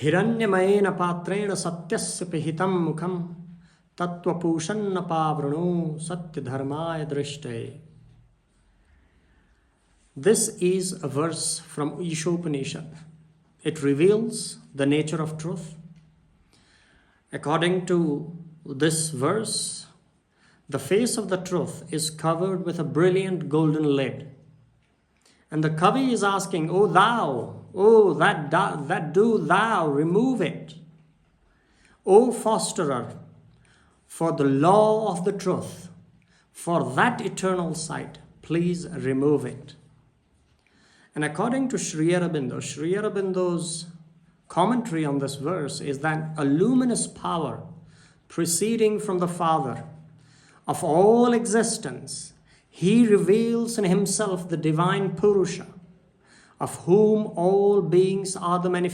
हिरण्यमयेन पात्रेण सत्यस्य पिहितं मुखं तत्त्वपूषन्न पावृणु सत्यधर्माय दृष्टये. This is a verse from Ishopanishad. It reveals the nature of truth. According to this verse, the face of the truth is covered with a brilliant golden lid. And the Kavi is asking, "O thou, that do thou remove it. O fosterer, for the law of the truth, for that eternal sight, please remove it." And according to Sri Aurobindo's commentary on this verse is that a luminous power proceeding from the Father of all existence, he reveals in himself the divine Purusha, of whom all beings are the manifestation.